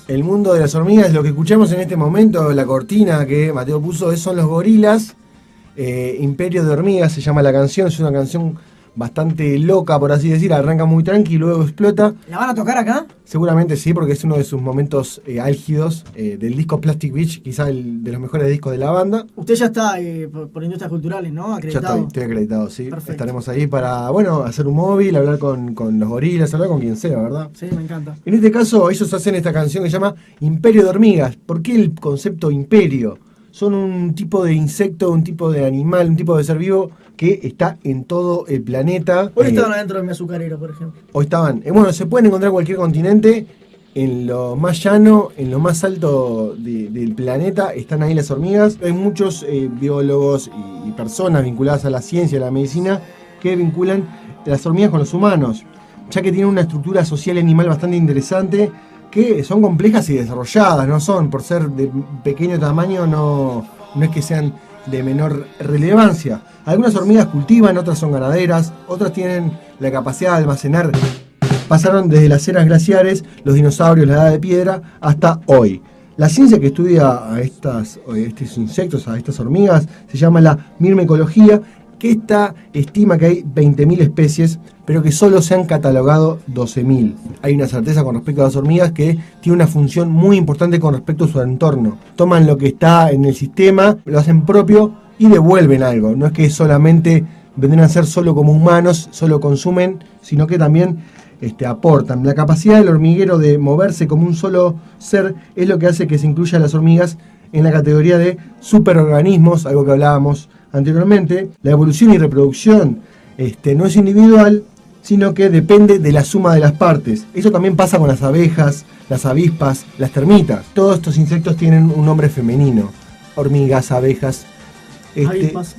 El mundo de las hormigas, lo que escuchamos en este momento, la cortina que Mateo puso, son los Gorilas. Imperio de hormigas se llama la canción, es una canción bastante loca, por así decir, arranca muy tranqui y luego explota. ¿La van a tocar acá? Seguramente sí, porque es uno de sus momentos álgidos del disco Plastic Beach, quizá de los mejores discos de la banda. Usted ya está por Industrias Culturales, ¿no? Acreditado. Ya estoy acreditado, sí. Perfecto. Estaremos ahí para, hacer un móvil, hablar con los Gorilas, hablar con quien sea, ¿verdad? Sí, me encanta. En este caso, ellos hacen esta canción que se llama Imperio de hormigas. ¿Por qué el concepto imperio? Son un tipo de insecto, un tipo de animal, un tipo de ser vivo que está en todo el planeta. Hoy estaban adentro de mi azucarero, por ejemplo. Hoy estaban. Se pueden encontrar en cualquier continente. En lo más llano, en lo más alto del planeta, están ahí las hormigas. Hay muchos biólogos y personas vinculadas a la ciencia, a la medicina, que vinculan las hormigas con los humanos, ya que tienen una estructura social animal bastante interesante, que son complejas y desarrolladas, no son, por ser de pequeño tamaño, no es que sean de menor relevancia. Algunas hormigas cultivan, otras son ganaderas, otras tienen la capacidad de almacenar. Pasaron desde las eras glaciares, los dinosaurios, la edad de piedra, hasta hoy. La ciencia que estudia a estos insectos, a estas hormigas, se llama la mirmecología, que estima que hay 20.000 especies, pero que solo se han catalogado 12.000. Hay una certeza con respecto a las hormigas que tiene una función muy importante con respecto a su entorno. Toman lo que está en el sistema, lo hacen propio y devuelven algo. No es que solamente vendrán a ser solo como humanos, solo consumen, sino que también aportan. La capacidad del hormiguero de moverse como un solo ser es lo que hace que se incluya a las hormigas en la categoría de superorganismos, algo que hablábamos anteriormente. La evolución y reproducción no es individual, sino que depende de la suma de las partes. Eso también pasa con las abejas, las avispas, las termitas. Todos estos insectos tienen un nombre femenino. Hormigas, abejas. Avispas.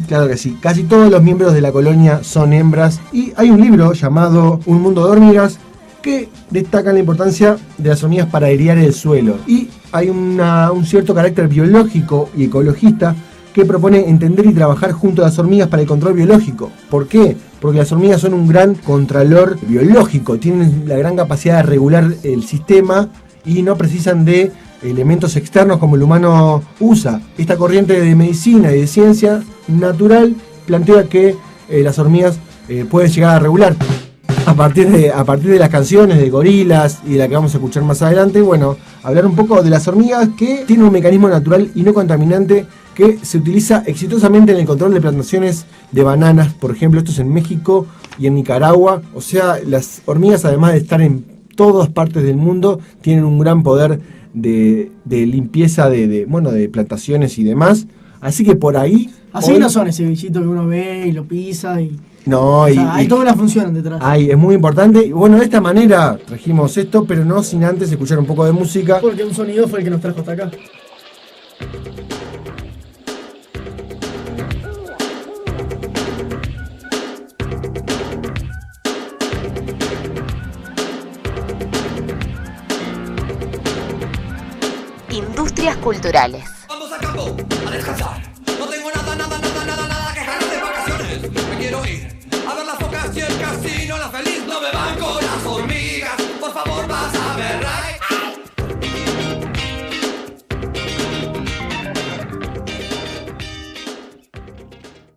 Claro que sí. Casi todos los miembros de la colonia son hembras. Y hay un libro llamado Un mundo de hormigas que destaca la importancia de las hormigas para airear el suelo. Y hay un cierto carácter biológico y ecologista que propone entender y trabajar junto a las hormigas para el control biológico. ¿Por qué? Porque las hormigas son un gran contralor biológico, tienen la gran capacidad de regular el sistema y no precisan de elementos externos como el humano usa. Esta corriente de medicina y de ciencia natural plantea que las hormigas pueden llegar a regular. A partir de las canciones de Gorilas y de la que vamos a escuchar más adelante, hablar un poco de las hormigas que tienen un mecanismo natural y no contaminante que se utiliza exitosamente en el control de plantaciones de bananas, por ejemplo. Esto es en México y en Nicaragua. O sea, las hormigas, además de estar en todas partes del mundo, tienen un gran poder de limpieza de plantaciones y demás. Así que por ahí... Así hoy no son ese bichito que uno ve y lo pisa y... No, hay toda una función detrás. Es muy importante. Y de esta manera trajimos esto, pero no sin antes escuchar un poco de música. Porque un sonido fue el que nos trajo hasta acá. Industrias culturales. Vamos a campo, a descansar. No tengo nada que ganar de vacaciones. Me quiero ir a ver las focas y el casino. La feliz no me banco.